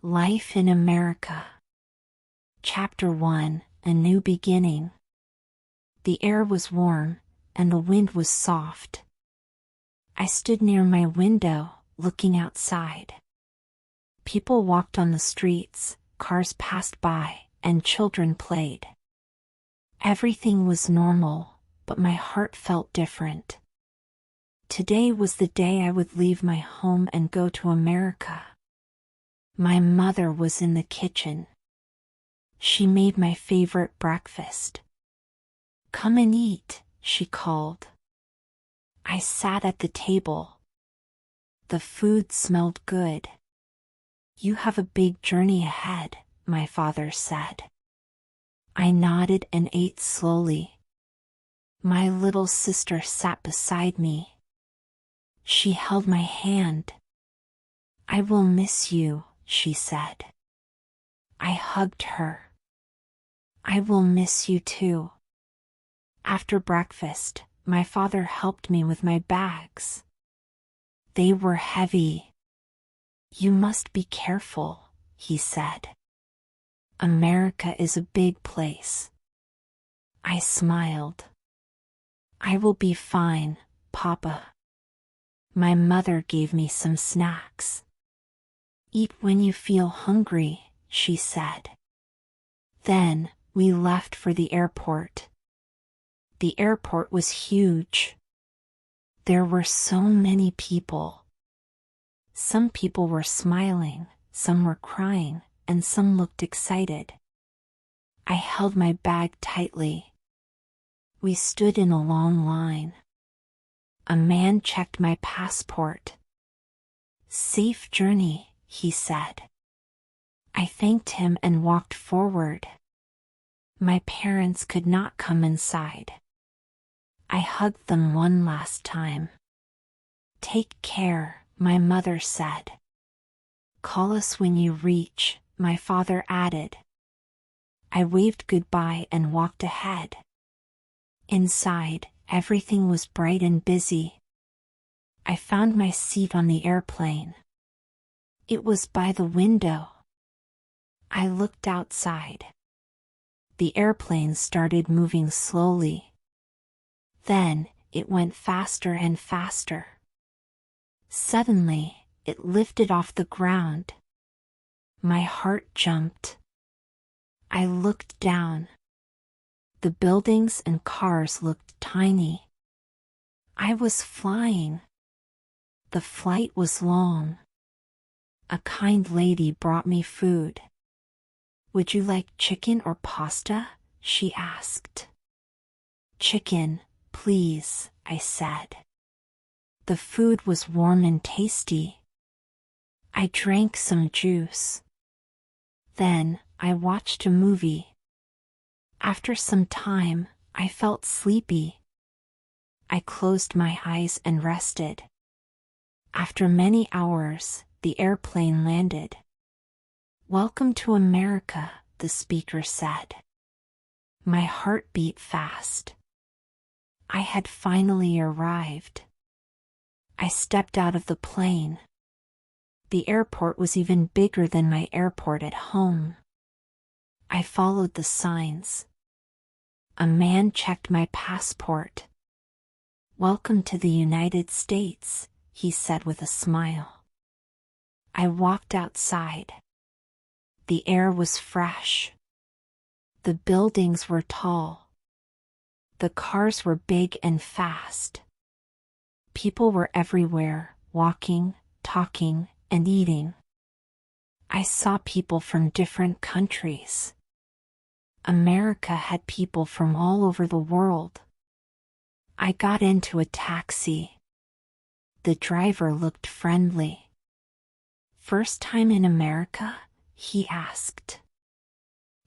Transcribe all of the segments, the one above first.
Life in America. Chapter 1: A New Beginning. The air was warm, and the wind was soft. I stood near my window, looking outside. People walked on the streets, cars passed by, and children played. Everything was normal, but my heart felt different. Today was the day I would leave my home and go to America. My mother was in the kitchen. She made my favorite breakfast. "Come and eat," she called. I sat at the table. The food smelled good. "You have a big journey ahead," my father said. I nodded and ate slowly. My little sister sat beside me. She held my hand. "I will miss you," she said. I hugged her. "I will miss you too." After breakfast, my father helped me with my bags. They were heavy. "You must be careful," he said. "America is a big place." I smiled. "I will be fine, Papa." My mother gave me some snacks. "Eat when you feel hungry," she said. Then, we left for the airport. The airport was huge. There were so many people. Some people were smiling, some were crying, and some looked excited. I held my bag tightly. We stood in a long line. A man checked my passport. "Safe journey," he said. I thanked him and walked forward. My parents could not come inside. I hugged them one last time. "Take care," my mother said. "Call us when you reach," my father added. I waved goodbye and walked ahead. Inside, everything was bright and busy. I found my seat on the airplane. It was by the window. I looked outside. The airplane started moving slowly. Then, it went faster and faster. Suddenly, it lifted off the ground. My heart jumped. I looked down. The buildings and cars looked tiny. I was flying. The flight was long. A kind lady brought me food. "Would you like chicken or pasta?" she asked. "Chicken, please," I said. The food was warm and tasty. I drank some juice. Then, I watched a movie. After some time, I felt sleepy. I closed my eyes and rested. After many hours, the airplane landed. "Welcome to America," the speaker said. My heart beat fast. I had finally arrived. I stepped out of the plane. The airport was even bigger than my airport at home. I followed the signs. A man checked my passport. "Welcome to the United States," he said with a smile. I walked outside. The air was fresh. The buildings were tall. The cars were big and fast. People were everywhere, walking, talking, and eating. I saw people from different countries. America had people from all over the world. I got into a taxi. The driver looked friendly. "First time in America?" he asked.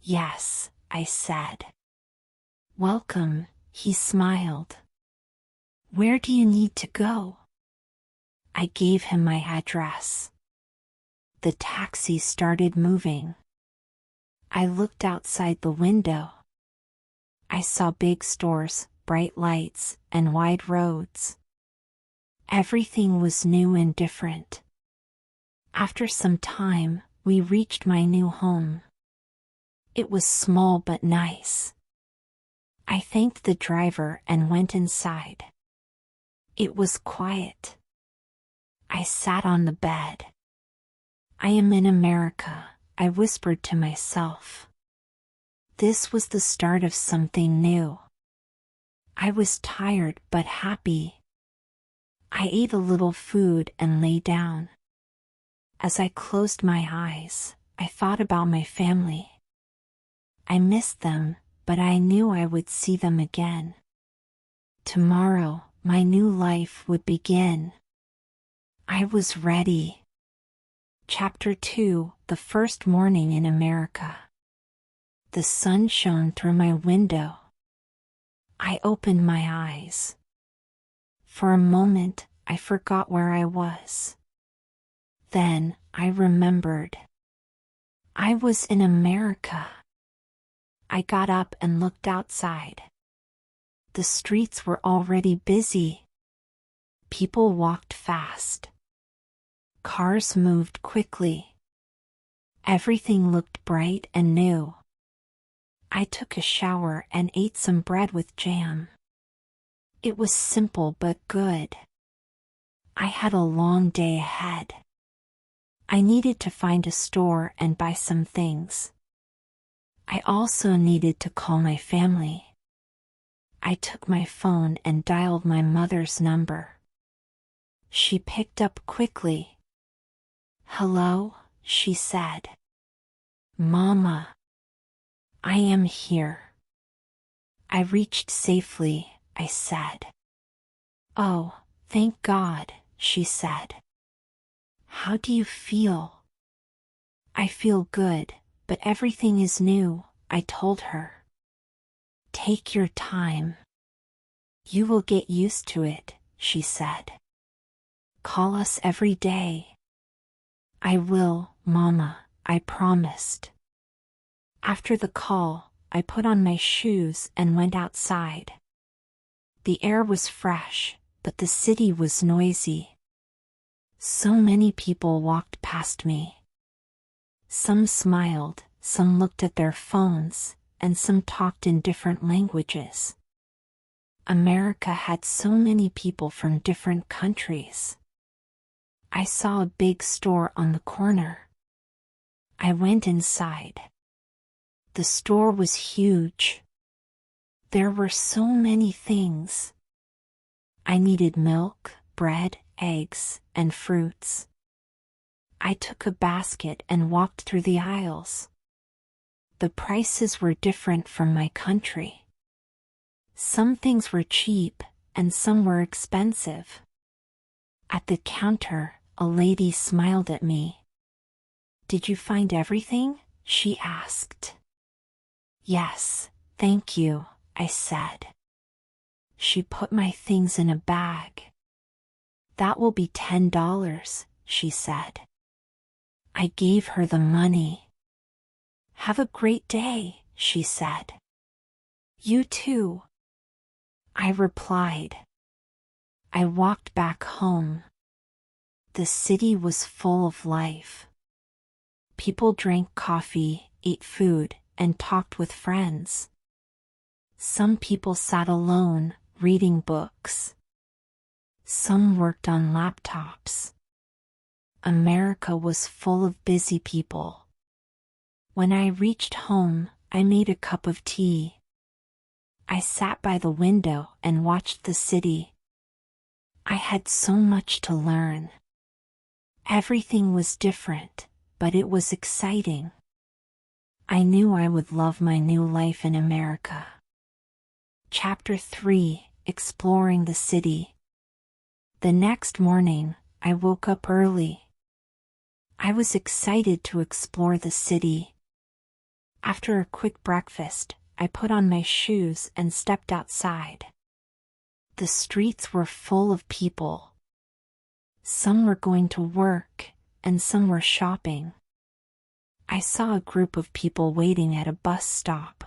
"Yes," I said. "Welcome," he smiled. "Where do you need to go?" I gave him my address. The taxi started moving. I looked outside the window. I saw big stores, bright lights, and wide roads. Everything was new and different. After some time, we reached my new home. It was small but nice. I thanked the driver and went inside. It was quiet. I sat on the bed. I am in America, I whispered to myself. This was the start of something new. I was tired but happy. I ate a little food and lay down. As I closed my eyes, I thought about my family. I missed them, but I knew I would see them again. Tomorrow, my new life would begin. I was ready. Chapter 2: The First Morning in America. The sun shone through my window. I opened my eyes. For a moment, I forgot where I was. Then, I remembered. I was in America. I got up and looked outside. The streets were already busy. People walked fast. Cars moved quickly. Everything looked bright and new. I took a shower and ate some bread with jam. It was simple but good. I had a long day ahead. I needed to find a store and buy some things. I also needed to call my family. I took my phone and dialed my mother's number. She picked up quickly. "Hello," she said. "Mama. I am here." "I reached safely," I said. "Oh, thank God," she said. "How do you feel?" "I feel good, but everything is new," I told her. "Take your time. You will get used to it," she said. "Call us every day." "I will, Mama," I promised. After the call, I put on my shoes and went outside. The air was fresh, but the city was noisy. So many people walked past me. Some smiled, some looked at their phones, and some talked in different languages. America had so many people from different countries. I saw a big store on the corner. I went inside. The store was huge. There were so many things. I needed milk, bread, eggs, and fruits. I took a basket and walked through the aisles. The prices were different from my country. Some things were cheap, and some were expensive. At the counter, a lady smiled at me. "Did you find everything?" she asked. "Yes, thank you," I said. She put my things in a bag. "That will be $10, she said. I gave her the money. "Have a great day," she said. "You too," I replied. I walked back home. The city was full of life. People drank coffee, ate food, and talked with friends. Some people sat alone, reading books. Some worked on laptops. America was full of busy people. When I reached home, I made a cup of tea. I sat by the window and watched the city. I had so much to learn. Everything was different, but it was exciting. I knew I would love my new life in America. Chapter 3: Exploring the City. The next morning, I woke up early. I was excited to explore the city. After a quick breakfast, I put on my shoes and stepped outside. The streets were full of people. Some were going to work, and some were shopping. I saw a group of people waiting at a bus stop.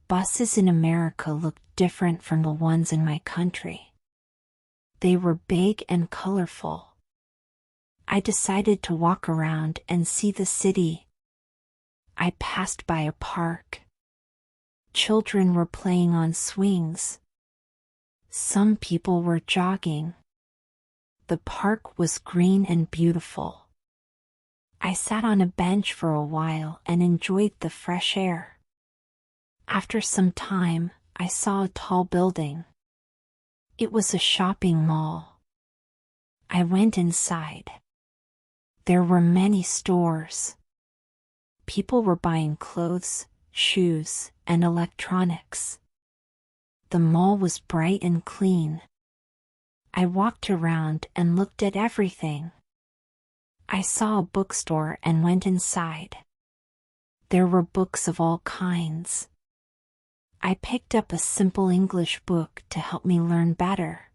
Buses in America looked different from the ones in my country. They were big and colorful. I decided to walk around and see the city. I passed by a park. Children were playing on swings. Some people were jogging. The park was green and beautiful. I sat on a bench for a while and enjoyed the fresh air. After some time, I saw a tall building. It was a shopping mall. I went inside. There were many stores. People were buying clothes, shoes, and electronics. The mall was bright and clean. I walked around and looked at everything. I saw a bookstore and went inside. There were books of all kinds. I picked up a simple English book to help me learn better.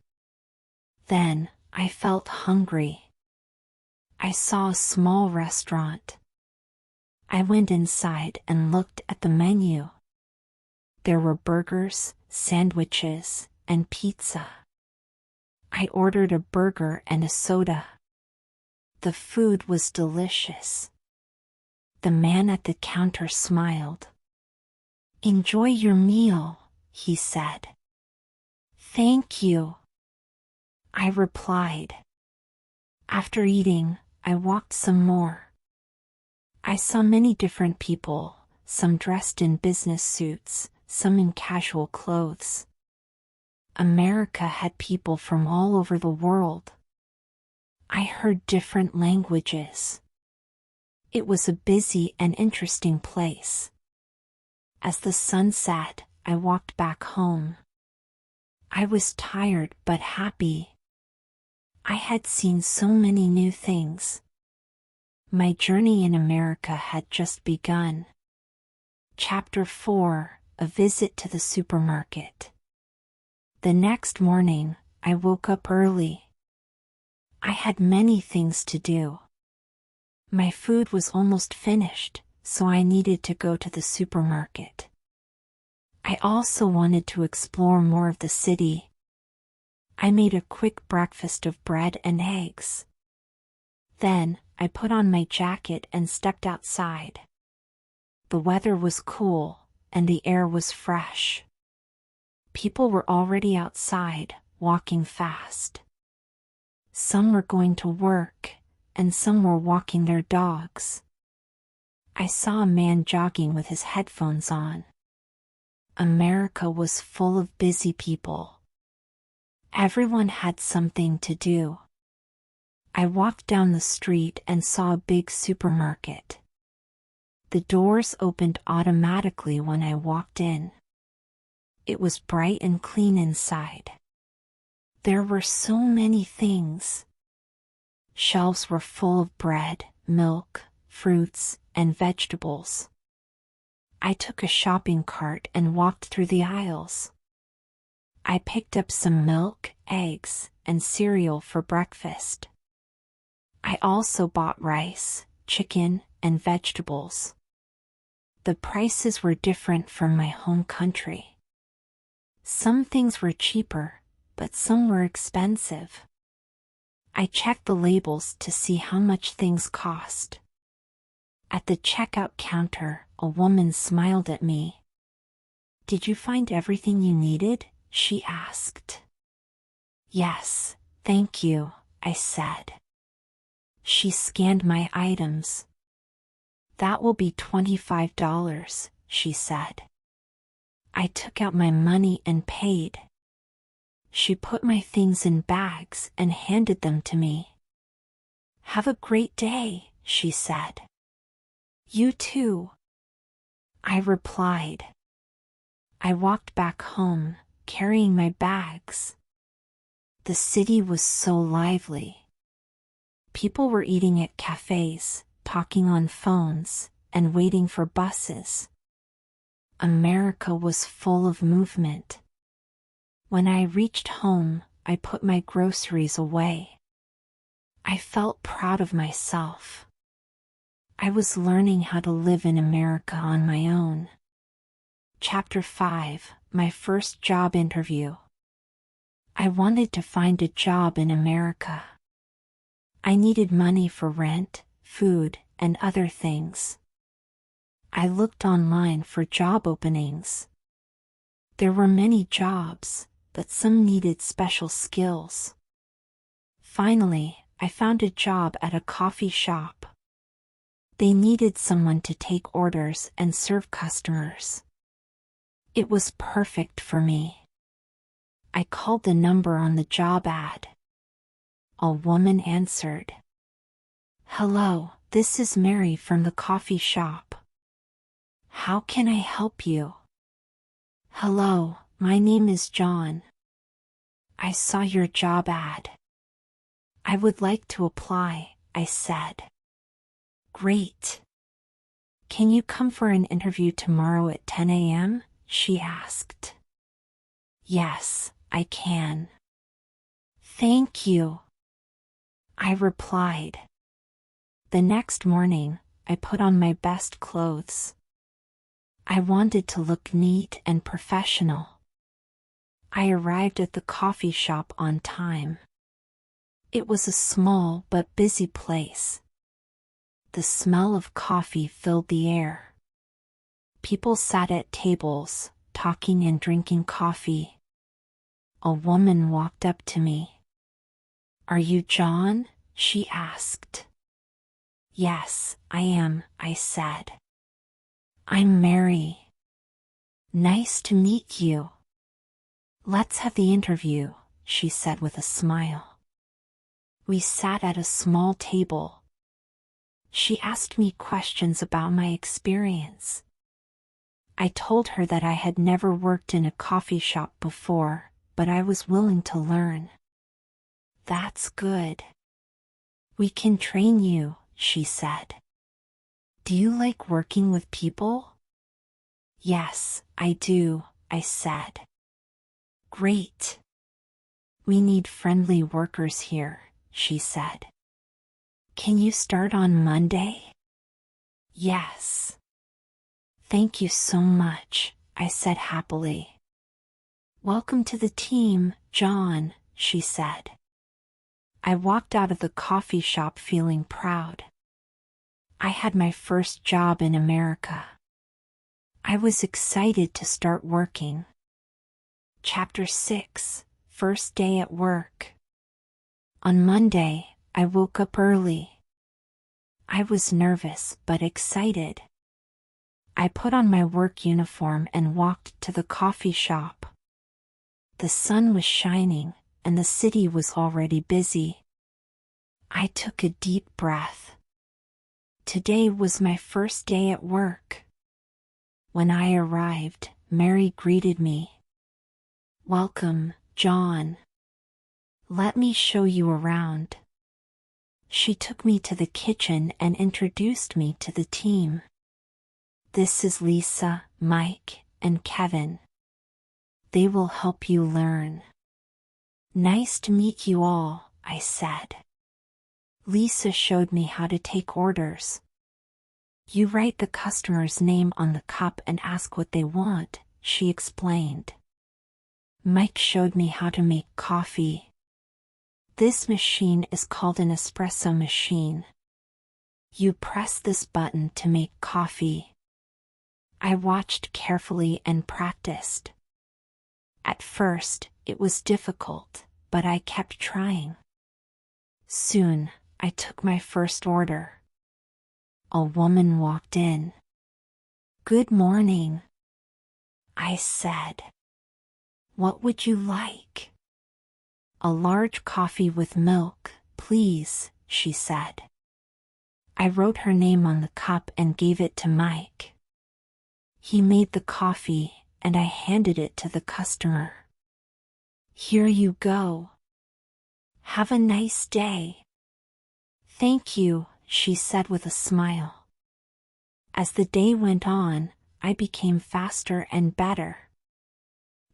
Then, I felt hungry. I saw a small restaurant. I went inside and looked at the menu. There were burgers, sandwiches, and pizza. I ordered a burger and a soda. The food was delicious. The man at the counter smiled. "Enjoy your meal," he said. "Thank you," I replied. After eating, I walked some more. I saw many different people, some dressed in business suits, some in casual clothes. America had people from all over the world. I heard different languages. It was a busy and interesting place. As the sun set, I walked back home. I was tired but happy. I had seen so many new things. My journey in America had just begun. Chapter 4: A Visit to the Supermarket. The next morning, I woke up early. I had many things to do. My food was almost finished, so I needed to go to the supermarket. I also wanted to explore more of the city. I made a quick breakfast of bread and eggs. Then, I put on my jacket and stepped outside. The weather was cool, and the air was fresh. People were already outside, walking fast. Some were going to work, and some were walking their dogs. I saw a man jogging with his headphones on. America was full of busy people. Everyone had something to do. I walked down the street and saw a big supermarket. The doors opened automatically when I walked in. It was bright and clean inside. There were so many things. Shelves were full of bread, milk, fruits, and vegetables. I took a shopping cart and walked through the aisles. I picked up some milk, eggs, and cereal for breakfast. I also bought rice, chicken, and vegetables. The prices were different from my home country. Some things were cheaper, but some were expensive. I checked the labels to see how much things cost. At the checkout counter, a woman smiled at me. "Did you find everything you needed?" she asked. "Yes, thank you," I said. She scanned my items. "That will be $25, she said. I took out my money and paid. She put my things in bags and handed them to me. "Have a great day," she said. "You too," I replied. I walked back home, carrying my bags. The city was so lively. People were eating at cafes, talking on phones, and waiting for buses. America was full of movement. When I reached home, I put my groceries away. I felt proud of myself. I was learning how to live in America on my own. Chapter 5: My First Job Interview. I wanted to find a job in America. I needed money for rent, food, and other things. I looked online for job openings. There were many jobs, but some needed special skills. Finally, I found a job at a coffee shop. They needed someone to take orders and serve customers. It was perfect for me. I called the number on the job ad. A woman answered. "Hello, this is Mary from the coffee shop. How can I help you?" "Hello, my name is John. I saw your job ad. I would like to apply," I said. "Great. Can you come for an interview tomorrow at 10 a.m.? She asked. "Yes, I can." "Thank you," I replied. The next morning, I put on my best clothes. I wanted to look neat and professional. I arrived at the coffee shop on time. It was a small but busy place. The smell of coffee filled the air. People sat at tables, talking and drinking coffee. A woman walked up to me. "Are you John?" she asked. "Yes, I am," I said. "I'm Mary. Nice to meet you." "Let's have the interview," she said with a smile. We sat at a small table. She asked me questions about my experience. I told her that I had never worked in a coffee shop before, but I was willing to learn. "That's good. We can train you," she said. "Do you like working with people?" "Yes, I do," I said. "Great. We need friendly workers here," she said. "Can you start on Monday?" "Yes." "Thank you so much," I said happily. "Welcome to the team, John," she said. I walked out of the coffee shop feeling proud. I had my first job in America. I was excited to start working. Chapter 6, First Day at Work. On Monday, I woke up early. I was nervous but excited. I put on my work uniform and walked to the coffee shop. The sun was shining, and the city was already busy. I took a deep breath. Today was my first day at work. When I arrived, Mary greeted me. "Welcome, John. Let me show you around." She took me to the kitchen and introduced me to the team. "This is Lisa, Mike, and Kevin. They will help you learn." "Nice to meet you all," I said. Lisa showed me how to take orders. "You write the customer's name on the cup and ask what they want," she explained. Mike showed me how to make coffee. "This machine is called an espresso machine. You press this button to make coffee." I watched carefully and practiced. At first, it was difficult, but I kept trying. Soon, I took my first order. A woman walked in. "Good morning," I said. "What would you like?" "A large coffee with milk, please," she said. I wrote her name on the cup and gave it to Mike. He made the coffee, and I handed it to the customer. "Here you go. Have a nice day." "Thank you," she said with a smile. As the day went on, I became faster and better.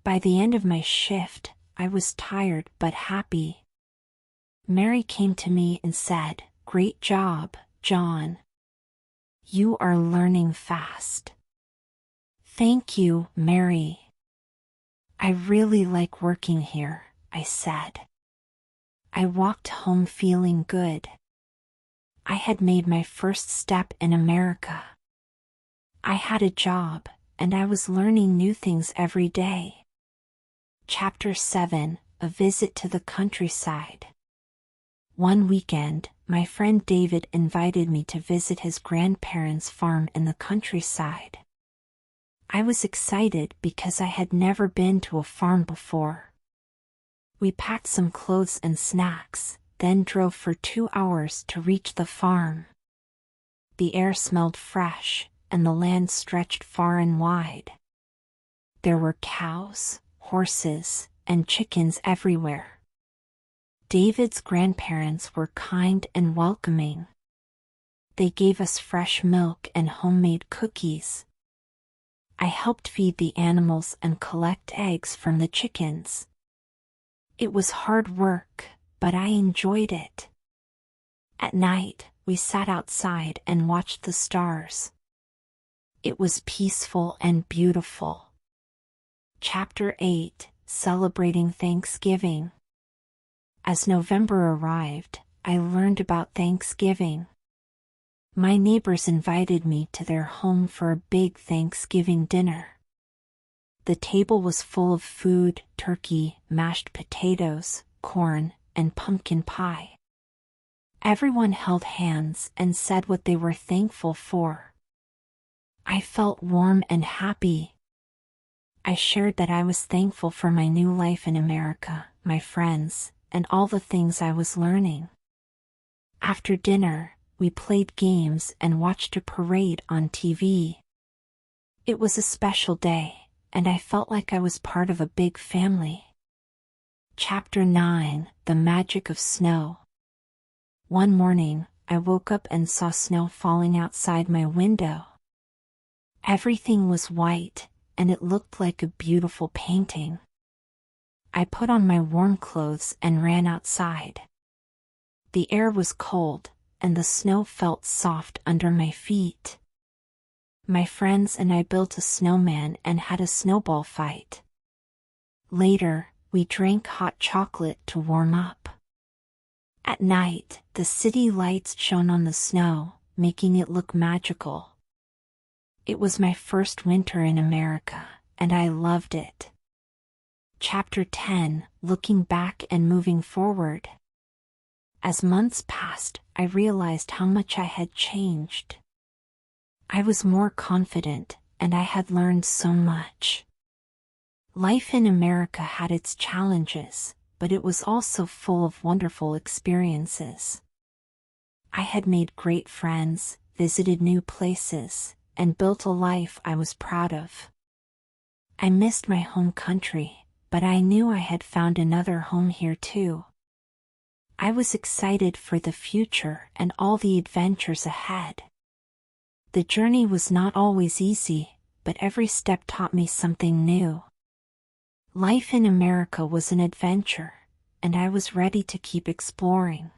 By the end of my shift, I was tired but happy. Mary came to me and said, "Great job, John. You are learning fast." "Thank you, Mary. I really like working here," I said. I walked home feeling good. I had made my first step in America. I had a job, and I was learning new things every day. Chapter 7: A Visit to the Countryside. One weekend, my friend David invited me to visit his grandparents' farm in the countryside. I was excited because I had never been to a farm before. We packed some clothes and snacks, then drove for 2 hours to reach the farm. The air smelled fresh, and the land stretched far and wide. There were cows, horses, and chickens everywhere. David's grandparents were kind and welcoming. They gave us fresh milk and homemade cookies. I helped feed the animals and collect eggs from the chickens. It was hard work, but I enjoyed it. At night, we sat outside and watched the stars. It was peaceful and beautiful. Chapter 8: Celebrating Thanksgiving. As November arrived, I learned about Thanksgiving. My neighbors invited me to their home for a big Thanksgiving dinner. The table was full of food: turkey, mashed potatoes, corn, and pumpkin pie. Everyone held hands and said what they were thankful for. I felt warm and happy. I shared that I was thankful for my new life in America, my friends, and all the things I was learning. After dinner, we played games and watched a parade on TV. It was a special day, and I felt like I was part of a big family. Chapter 9: The Magic of Snow. One morning, I woke up and saw snow falling outside my window. Everything was white, and it looked like a beautiful painting. I put on my warm clothes and ran outside. The air was cold, and the snow felt soft under my feet. My friends and I built a snowman and had a snowball fight. Later, we drank hot chocolate to warm up. At night, the city lights shone on the snow, making it look magical. It was my first winter in America, and I loved it. Chapter 10: Looking Back and Moving Forward. As months passed, I realized how much I had changed. I was more confident, and I had learned so much. Life in America had its challenges, but it was also full of wonderful experiences. I had made great friends, visited new places, and built a life I was proud of. I missed my home country, but I knew I had found another home here too. I was excited for the future and all the adventures ahead. The journey was not always easy, but every step taught me something new. Life in America was an adventure, and I was ready to keep exploring.